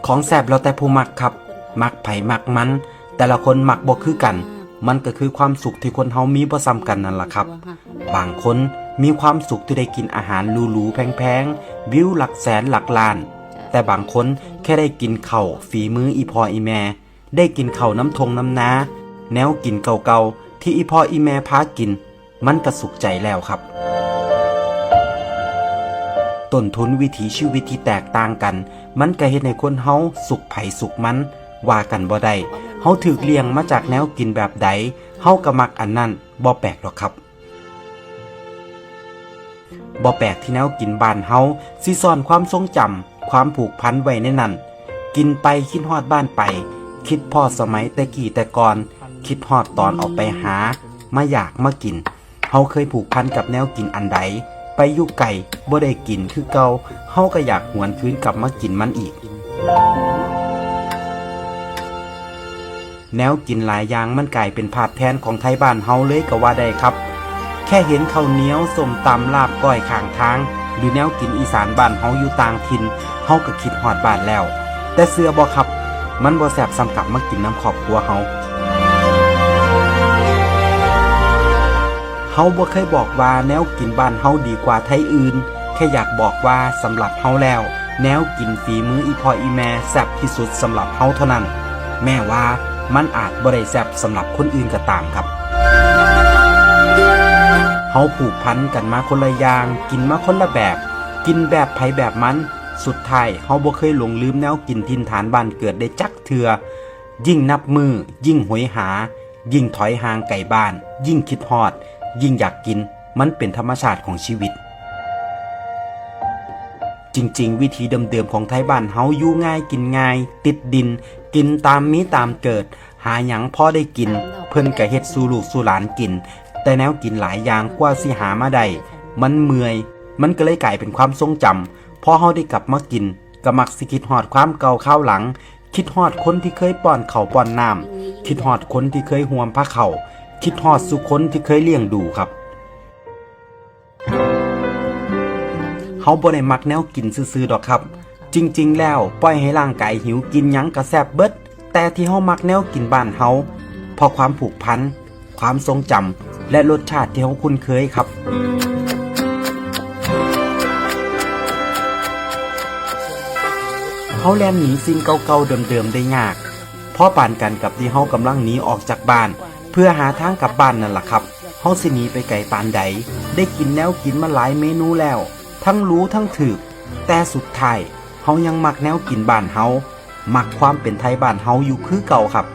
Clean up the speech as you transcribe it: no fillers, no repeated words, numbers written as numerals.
ของแซ่บแล้วแต่ผู้มักครับมักไผมักมันแต่ละคนมักบ่คือกันมันก็คือความสุขที่คนเฮามีบ่ซ้ำกันนั่นล่ะครับบางคนมีความสุขที่ได้กินอาหารหรูๆแพงๆวิวหลักแสนหลักล้านแต่บางคนแค่ได้กินข้าวฝีมืออีพ่ออีแม่ได้กินข้าวน้ำทงน้ำนาแนวกินเก่าๆที่อีพ่ออีแม่พากินมันก็สุขใจแล้วครับต้นทุนวิถีชีวิตที่แตกต่างกันมันก็เฮ็ดให้คนเฮาสุขไผสุขมันว่ากันบ่ได้เฮาถูกเลี้ยงมาจากแนวกินแบบใดเฮาก็มักอันนั้นบ่แปลกหรอกครับบ่แปลกที่แนวกินบ้านเฮาสิซ่อนความทรงจำความผูกพันไว้ในนั้นกินไปคิดฮอดบ้านไปคิดพอสมัยแต่กี้แต่ก่อนคิดฮอดตอนออกไปหามาอยากมากินเฮาเคยผูกพันกับแนวกินอันใดไปอยู่ไกลบ่ได้กินคือเก่าเฮาก็อยากหวนคืนกลับมากินมันอีกแนวกินหลายอย่างมันกลายเป็นภาพแทนของไทยบ้านเฮาเลยก็ว่าได้ครับแค่เห็นข้าวเหนียวส้มตำลาบก้อยข้างทางหรือแนวกินอีสานบ้านเฮาอยู่ต่างถิ่นเฮาก็คิดฮอดบ้านแล้วแต่เชื่อบ่ครับมันบ่แซ่บสำกับมากินน้ำครอบครัวเฮาบ่เคยบอกว่าแนวกินบ้านเฮาดีกว่าไทยอื่นแค่อยากบอกว่าสำหรับเฮาแล้วแนวกินฝีมืออีพ่ออีแม่แซ่บที่สุดสำหรับเฮาเท่านั้นแม้ว่ามันอาจบ่ได้แซ่บสำหรับคนอื่นก็ตามครับเฮาผูกพันกันมาคนละอย่างกินมาคนละแบบกินแบบไผแบบมันสุดท้ายเฮาบ่เคยหลงลืมแนวกินถิ่นฐานบ้านเกิดได้จักเทื่อยิ่งนับมือยิ่งหวยหายิ่งถอยห่างไกลบ้านยิ่งคิดฮอดยิ่งอยากกินมันเป็นธรรมชาติของชีวิตจริงๆวิธีเดิมๆของไทยบ้านเฮาอยู่ง่ายกินง่ายติดดินกินตามมีตามเกิดหาหยังพอได้กินเพิ่นก็เฮ็ดสู่ลูกสู่หลานกินแต่แนวกินหลายอย่างกว่าสิหามาได้มันเมื่อยมันก็เลยกลายเป็นความทรงจำพอเฮาได้กลับมากินก็มักสิคิดฮอดความเก่าข้าวหลังคิดฮอดคนที่เคยป้อนข้าวป้อนน้ำคิดฮอดคนที่เคยห่วมผ้าเข่าคิดฮอดสุคนที่เคยเลี้ยงดูครับเฮาบ่ได้มักแนวกินซื่อๆดอกครับจริงๆแล้วปล่อยให้ร่างกายหิวกินหยังก็แซ่บเบิดแต่ที่เฮามักแนวกินบ้านเฮาเพราะความผูกพันความทรงจำและรสชาติที่เฮาคุ้นเคยครับเฮาแล่นหนีสิ่งเก่าๆเดิมๆได้ยากพอปานกันกับที่เฮากำลังหนีออกจากบ้านเพื่อหาทางกลับบ้านนั่นล่ะครับเฮาสิหนีไปไกลปานใดได้กินแนวกินมาหลายเมนูแล้วทั้งรู้ทั้งถูกแต่สุดท้ายเฮายังมักแนวกินบ้านเฮามักความเป็นไทยบ้านเฮาอยู่คือเก่าครับ